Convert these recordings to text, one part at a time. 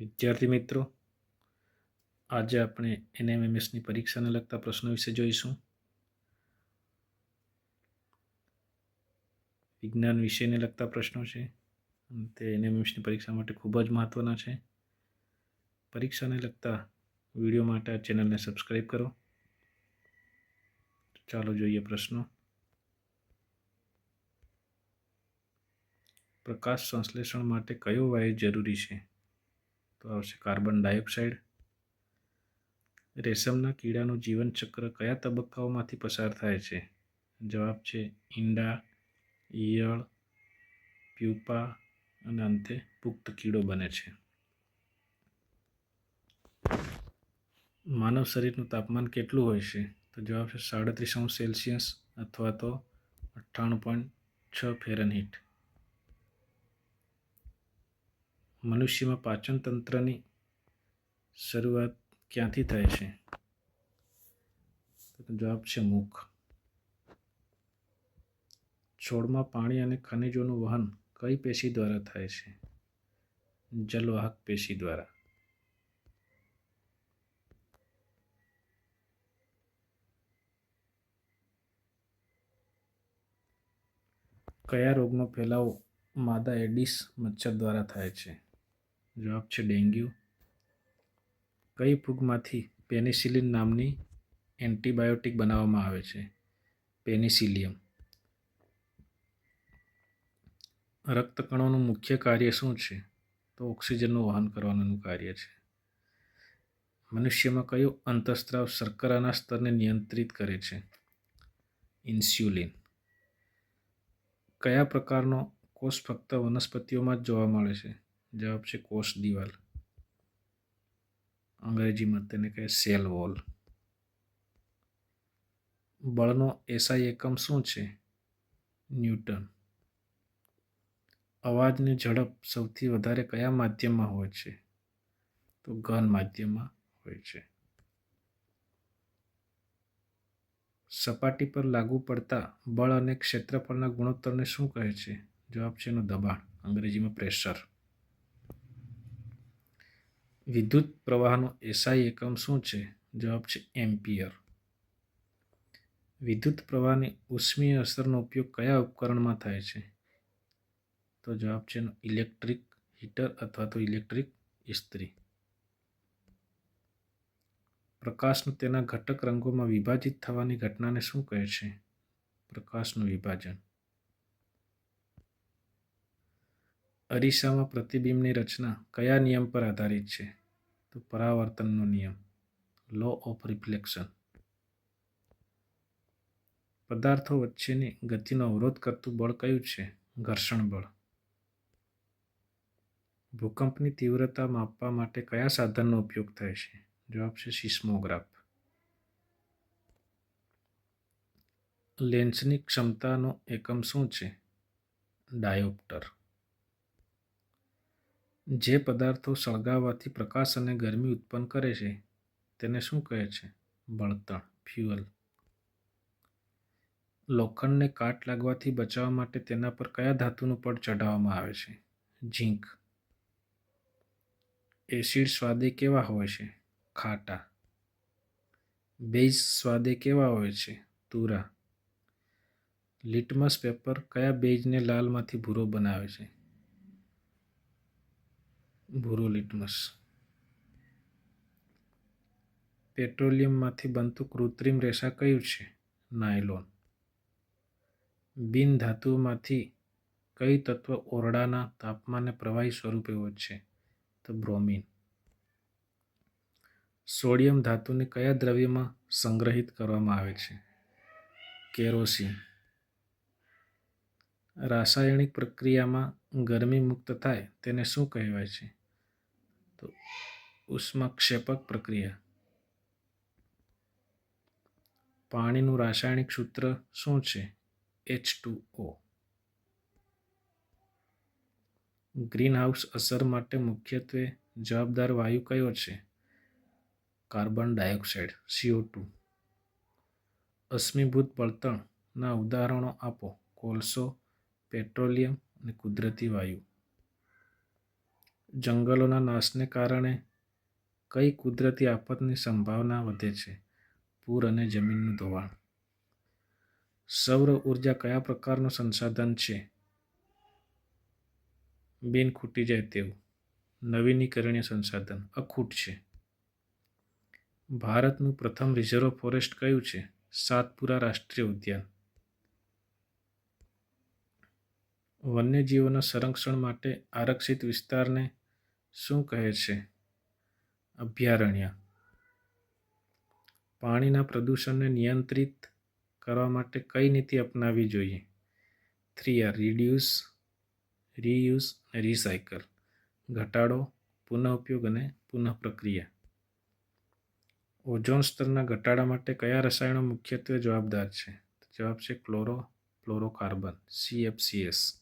વિદ્યાર્થી મિત્રો, આજે આપણે એનએમએમએસની પરીક્ષાને લગતા પ્રશ્નો વિશે જોઈશું. વિજ્ઞાન વિષયને લગતા પ્રશ્નો છે. તે એનએમએમએસની પરીક્ષા માટે ખૂબ જ મહત્વના છે. પરીક્ષાને લગતા વિડીયો માટે આ ચેનલને સબસ્ક્રાઈબ કરો. ચાલો જોઈએ પ્રશ્નો. પ્રકાશ સંશ્લેષણ માટે કયો વાયુ જરૂરી છે? તો આવશે કાર્બન ડાયોક્સાઇડ. રેશમના કીડાનું જીવન ચક્ર કયા તબક્કાઓમાંથી પસાર થાય છે? જવાબ છે ઈંડા, ઈયળ, પ્યુપા અને અંતે પુખ્ત કીડો બને છે. માનવ શરીરનું તાપમાન કેટલું હોય છે? તો જવાબ છે 37°C અથવા તો 98.6 ફેરનહીટ. મનુષ્યમાં પાચન તંત્રની શરૂઆત ક્યાંથી થાય છે? તો જવાબ છે મુખ. છોડમાં પાણી અને ખનિજોનું વહન કઈ પેશી દ્વારા થાય છે? જલવાહક પેશી દ્વારા. કયા રોગનો ફેલાવો માદા એડિસ મચ્છર દ્વારા થાય છે? જવાબ છે ડેન્ગ્યુ. કઈ ફૂગમાંથી પેનિસિલિન નામની એન્ટીબાયોટિક બનાવવામાં આવે છે? પેનિસિલિયમ. રક્તકણોનું મુખ્ય કાર્ય શું છે? તો ઓક્સિજનનું વહન કરવાનું કાર્ય છે. મનુષ્યમાં કયો અંતઃસ્ત્રાવ શર્કરાના સ્તરને નિયંત્રિત કરે છે? ઇન્સ્યુલિન. કયા પ્રકારનો કોષ ફક્ત વનસ્પતિઓમાં જ જોવા મળે છે? જવાબ છે કોષ દિવાલ. અંગ્રેજીમાં તેને કહે સેલ વોલ. બળનો એસઆઈ એકમ શું છે? ન્યૂટન. અવાજની ઝડપ સૌથી વધારે કયા માધ્યમમાં હોય છે? તો ઘન માધ્યમમાં હોય છે. સપાટી પર લાગુ પડતા બળ અને ક્ષેત્રફળના ગુણોત્તરને શું કહે છે? જવાબ છે એનું દબાણ, અંગ્રેજીમાં પ્રેશર. વિદ્યુત પ્રવાહનો એસઆઈ એકમ શું છે? જવાબ છે એમ્પિયર. વિદ્યુત પ્રવાહની ઉષ્મીય અસરનો ઉપયોગ કયા ઉપકરણમાં થાય છે? તો જવાબ છે ઇલેક્ટ્રિક હીટર અથવા તો ઇલેક્ટ્રિક ઇસ્ત્રી. પ્રકાશનું તેના ઘટક રંગોમાં વિભાજિત થવાની ઘટનાને શું કહે છે? પ્રકાશનું વિભાજન. અરીસામાં પ્રતિબિંબની રચના કયા નિયમ પર આધારિત છે? તો પરાવર્તનનો નિયમ, લો ઓફ રિફ્લેક્શન. પદાર્થો વચ્ચેની ગતિનો અવરોધ કરતું બળ કયું છે? ઘર્ષણ બળ. ભૂકંપની તીવ્રતા માપવા માટે કયા સાધનનો ઉપયોગ થાય છે? જવાબ છે સિસ્મોગ્રાફ. લેન્સની ક્ષમતાનો એકમ શું છે? ડાયોપ્ટર. જે પદાર્થો સળગાવવાથી પ્રકાશ અને ગરમી ઉત્પન્ન કરે છે તેને શું કહે છે? બળતણ, ફ્યુઅલ. લોખંડને કાટ લાગવાથી બચાવવા માટે તેના પર કયા ધાતુનું પડ ચઢાવવામાં આવે છે? ઝીંક. એસિડ સ્વાદે કેવા હોય છે? ખાટા. બેઝ સ્વાદે કેવા હોય છે? તુરા. લિટમસ પેપર કયા બેઝને લાલમાંથી ભૂરો બનાવે છે? ભૂરો લિટમસ. પેટ્રોલિયમમાંથી બનતું કૃત્રિમ રેસા કયું છે? નાયલોન. બિન ધાતુમાંથી કઈ તત્વ ઓરડાના તાપમાને પ્રવાહી સ્વરૂપે હોય છે? તો બ્રોમિન. સોડિયમ ધાતુને કયા દ્રવ્યમાં સંગ્રહિત કરવામાં આવે છે? કેરોસીન. રાસાયણિક પ્રક્રિયામાં ગરમી મુક્ત થાય તેને શું કહેવાય છે? તો ઉષ્માક્ષેપક પ્રક્રિયા. પાણીનું રાસાયણિક સૂત્ર શું છે? H2O. ગ્રીનહાઉસ અસર માટે મુખ્યત્વે જવાબદાર વાયુ કયો છે? Carbon dioxide, CO2. અશ્મિભૂત બળતણના ઉદાહરણો આપો. કોલસો, પેટ્રોલિયમ અને કુદરતી વાયુ. જંગલોના નાશને કારણે કઈ કુદરતી આફતની સંભાવના વધે છે? પૂર અને જમીનનું ધોવાણ. સૌર ઉર્જા કયા પ્રકારનું સંસાધન છે? બિન ખૂટી જાય તેવું. નવીનીકરણીય સંસાધન. અખૂટ છે. ભારતનું પ્રથમ રિઝર્વ ફોરેસ્ટ કયું છે? સાતપુરા રાષ્ટ્રીય ઉદ્યાન. વન્યજીવોના સંરક્ષણ માટે આરક્ષિત વિસ્તારને શું કહે છે? અભયારણ્ય. પાણીના પ્રદૂષણને નિયંત્રિત કરવા માટે કઈ નીતિ અપનાવવી જોઈએ? 3R રિડ્યુસ, રીયુઝ અને રિસાયકલ. ઘટાડો, પુનઃઉપયોગ અને પુનઃપ્રક્રિયા. ઓઝોન સ્તરના ઘટાડા માટે કયા રસાયણો મુખ્યત્વે જવાબદાર છે? જવાબ છે ક્લોરોફ્લોરોકાર્બન CFCs.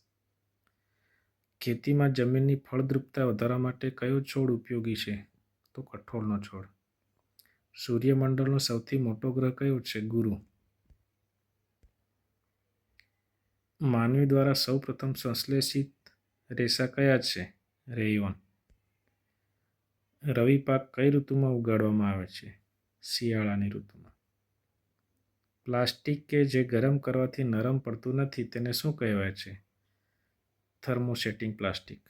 ખેતીમાં જમીનની ફળદ્રુપતા વધારવા માટે કયો છોડ ઉપયોગી છે? તો કઠોળનો છોડ. સૂર્યમંડળનો સૌથી મોટો ગ્રહ કયો છે? ગુરુ. માનવી દ્વારા સૌ પ્રથમ સંશ્લેષિત રેસા કયા છે? રેયોન. રવિ પાક કઈ ઋતુમાં ઉગાડવામાં આવે છે? શિયાળાની ઋતુમાં. પ્લાસ્ટિક કે જે ગરમ કરવાથી નરમ પડતું નથી તેને શું કહેવાય છે? Thermosetting plastic.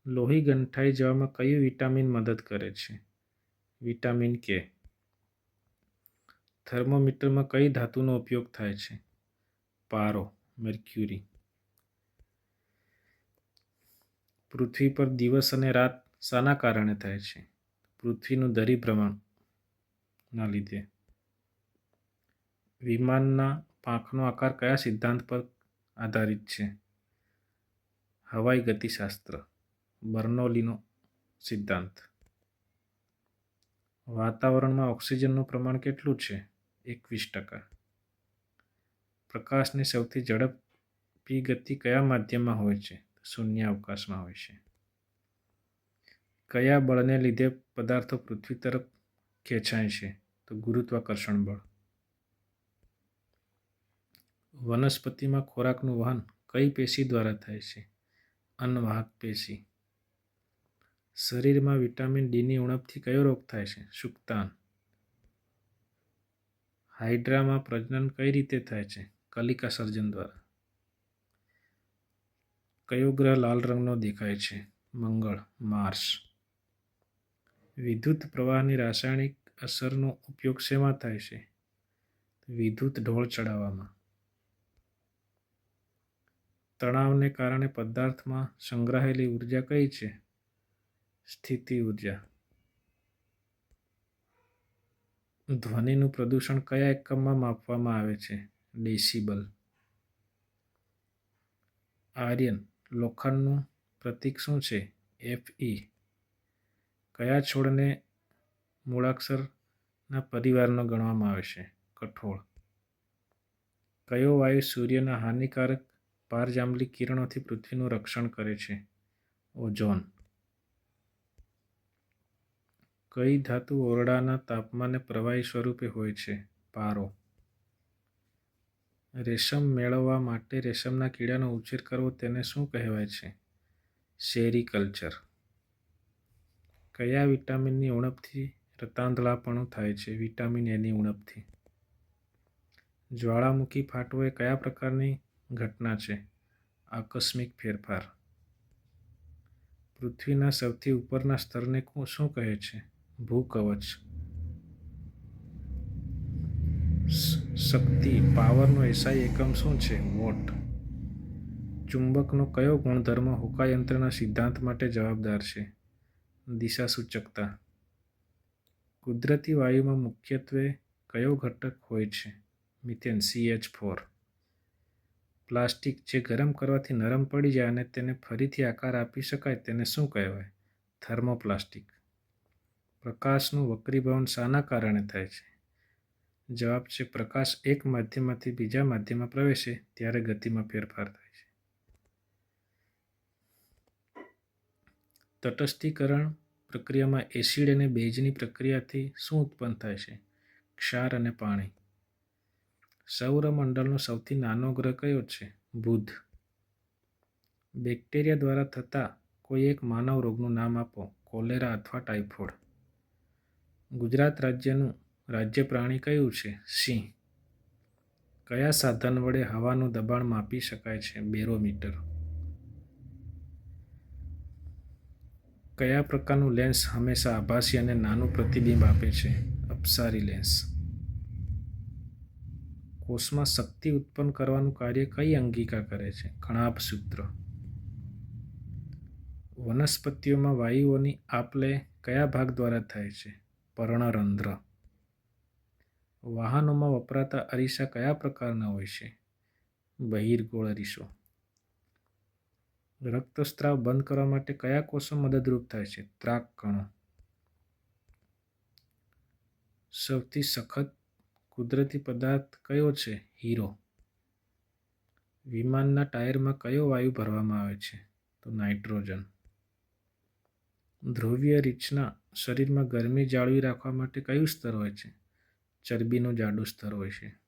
લોહી ગંઠાઈ જવામાં કયું વિટામિન મદદ કરે છે? વિટામિન કે. થર્મોમીટરમાં કઈ ધાતુનો ઉપયોગ થાય છે? પારો મર્ક્યુરી. પૃથ્વી પર દિવસ અને રાત શાના કારણે થાય છે? પૃથ્વીનું ધરીભ્રમણના લીધે. વિમાનના પાંખનો આકાર કયા સિદ્ધાંત પર આધારિત છે? હવાઈ ગતિશાસ્ત્ર બર્નોલીનો સિદ્ધાંત. વાતાવરણમાં ઓક્સિજનનું પ્રમાણ કેટલું છે? 21%. પ્રકાશની સૌથી ઝડપી ગતિ કયા માધ્યમમાં હોય છે? શૂન્યાવકાશમાં હોય છે. કયા બળને લીધે પદાર્થો પૃથ્વી તરફ ખેંચાય છે? તો ગુરુત્વાકર્ષણ બળ. વનસ્પતિમાં ખોરાકનું વહન કઈ પેશી દ્વારા થાય છે? અન્નવાહક પેશી. શરીરમાં વિટામિન ડીની ઉણપથી કયો રોગ થાય છે? સુક્તાન. હાઇડ્રામાં પ્રજનન કઈ રીતે થાય છે? કલિકા સર્જન દ્વારા. કયો ગ્રહ લાલ રંગનો દેખાય છે? મંગળ માર્સ. વિદ્યુત પ્રવાહની રાસાયણિક અસરનો ઉપયોગ શેમાં થાય છે? વિદ્યુત ઢોળ ચડાવવામાં. તણાવને કારણે પદાર્થમાં સંગ્રહાયેલી ઉર્જા કઈ છે? સ્થિતિ ઉર્જા. ધ્વનિનું પ્રદૂષણ કયા એકમમાં માપવામાં આવે છે? ડેસિબલ. આર્યન લોખંડનું પ્રતીક શું છે? Fe. કયા છોડને મૂળાક્ષરના પરિવારનો ગણવામાં આવે છે? કઠોળ. કયો વાયુ સૂર્યના હાનિકારક પારજાંબલી કિરણોથી પૃથ્વીનું રક્ષણ કરે છે? ઓઝોન. કઈ ધાતુ ઓરડાના તાપમાને પ્રવાહી સ્વરૂપે હોય છે? પારો. રેશમ મેળવવા માટે રેશમના કીડાનો ઉછેર કરવો તેને શું કહેવાય છે? સેરીકલ્ચર. કયા વિટામિનની ઉણપથી રતાંધળાપણું થાય છે? વિટામિન એની ઉણપથી. જ્વાળામુખી ફાટવો એ કયા પ્રકારની ઘટના છે? આકસ્મિક ફેરફાર. પૃથ્વીના સૌથી ઉપરના સ્તરને શું કહે છે? ભૂકવચ. શક્તિ પાવરનો SI એકમ શું છે? વોટ. ચુંબકનો કયો ગુણધર્મ હોકાયંત્રના સિદ્ધાંત માટે જવાબદાર છે? દિશાસૂચકતા. કુદરતી વાયુમાં મુખ્યત્વે કયો ઘટક હોય છે? Methane CH4. પ્લાસ્ટિક જે ગરમ કરવાથી નરમ પડી જાય અને તેને ફરીથી આકાર આપી શકાય તેને શું કહેવાય? થર્મોપ્લાસ્ટિક. પ્રકાશનું વક્રીભવન શાના કારણે થાય છે? જવાબ છે પ્રકાશ એક માધ્યમમાંથી બીજા માધ્યમમાં પ્રવેશે ત્યારે ગતિમાં ફેરફાર થાય છે. તટસ્થીકરણ પ્રક્રિયામાં એસિડ અને બેઝની પ્રક્રિયાથી શું ઉત્પન્ન થાય છે? ક્ષાર અને પાણી. સૌરમંડળનો સૌથી નાનો ગ્રહ કયો છે? બુધ. બેક્ટેરિયા દ્વારા થતા કોઈ એક માનવ રોગનું નામ આપો. કોલેરા અથવા ટાઇફોઇડ. ગુજરાત રાજ્યનું રાજ્ય પ્રાણી કયું છે? સિંહ. કયા સાધન વડે હવાનું દબાણ માપી શકાય છે? બેરોમીટર. કયા પ્રકારનું લેન્સ હંમેશા આભાસી અને નાનું પ્રતિબિંબ આપે છે? અપસારી લેન્સ. કોષમાં શક્તિ ઉત્પન્ન કરવાનું કાર્ય કઈ અંગિકા કરે છે? કણાભ સૂત્ર. વનસ્પતિઓમાં વાયુઓની આપ-લે કયા ભાગ દ્વારા થાય છે? પર્ણરંધ્ર. વાહનોમાં વપરાતા અરીસા કયા પ્રકારના હોય છે? બહિર્ગોળ અરીસો. રક્તસ્રાવ બંધ કરવા માટે કયા કોષો મદદરૂપ થાય છે? ત્રાક કણો. સૌથી સખત કુદરતી પદાર્થ કયો છે? હીરો. વિમાનના ટાયરમાં કયો વાયુ ભરવામાં આવે છે? તો નાઇટ્રોજન. ધ્રુવીય રીંછના શરીરમાં ગરમી જાળવી રાખવા માટે કયું સ્તર હોય છે? ચરબીનું જાડું સ્તર હોય છે.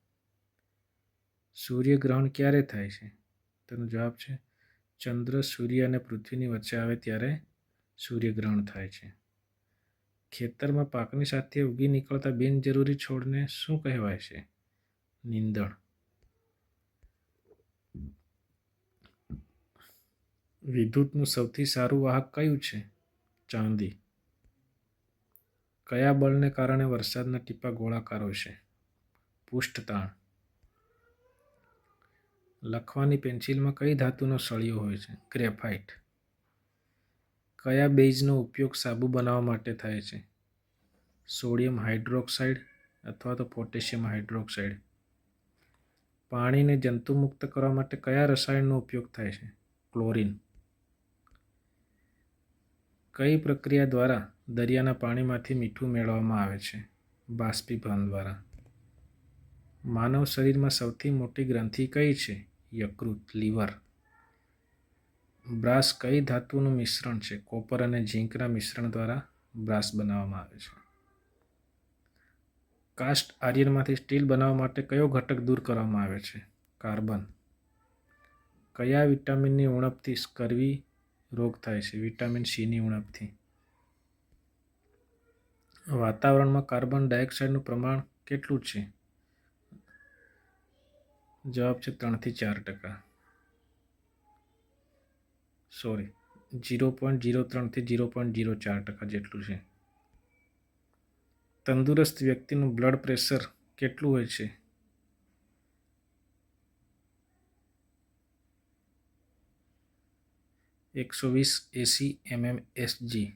સૂર્યગ્રહણ ક્યારે થાય છે? તેનો જવાબ છે ચંદ્ર, સૂર્ય અને પૃથ્વીની વચ્ચે આવે ત્યારે સૂર્યગ્રહણ થાય છે. ખેતરમાં પાકની સાથે ઉગી નીકળતા બિનજરૂરી છોડને શું કહેવાય છે? નીંદણ. વિદ્યુતનું સૌથી સારું વાહક કયું છે? ચાંદી. કયા બળને કારણે વરસાદના ટીપાં ગોળાકાર હોય છે? પૃષ્ઠતાણ. લખવાની પેન્સિલમાં કઈ ધાતુનો સળિયો હોય છે? ગ્રેફાઇટ. કયા બેઝનો ઉપયોગ સાબુ બનાવવા માટે થાય છે? સોડિયમ હાઇડ્રોક્સાઇડ અથવા તો પોટેશિયમ હાઇડ્રોક્સાઇડ. પાણીને જંતુમુક્ત કરવા માટે કયા રસાયણનો ઉપયોગ થાય છે? ક્લોરીન. કઈ પ્રક્રિયા દ્વારા દરિયાના પાણીમાંથી મીઠું મેળવવામાં આવે છે? બાષ્પીભવન દ્વારા. માનવ શરીરમાં સૌથી મોટી ગ્રંથિ કઈ છે? યકૃત, લીવર. બ્રાસ કઈ ધાતુનું મિશ્રણ છે? કોપર અને ઝીંકના મિશ્રણ દ્વારા બ્રાસ બનાવવામાં આવે છે. કાસ્ટ આયર્નમાંથી સ્ટીલ બનાવવા માટે કયો ઘટક દૂર કરવામાં આવે છે? કાર્બન. કયા વિટામિનની ઉણપથી સ્કર્વી રોગ થાય છે? વિટામિન સીની ઉણપથી. વાતાવરણમાં કાર્બન ડાયોક્સાઇડનું પ્રમાણ કેટલું છે? જવાબ છે 3 થી 4%. 0.03 થી 0.04% જેટલું છે. તંદુરસ્ત વ્યક્તિનું બ્લડ પ્રેશર કેટલું હોય છે? 120/80 mmHg.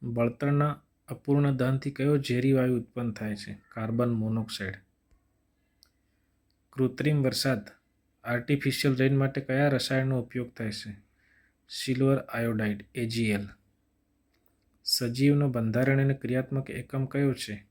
બળતણના અપૂર્ણ દહનથી કયો ઝેરી વાયુ ઉત્પન્ન થાય છે? Carbon monoxide. કૃત્રિમ વરસાદ આર્ટિફિશિયલ રેન માટે કયા રસાયણનો ઉપયોગ થાય છે? Silver iodide AgL. સજીવનો બંધારણ અને ક્રિયાત્મક એકમ કયો છે?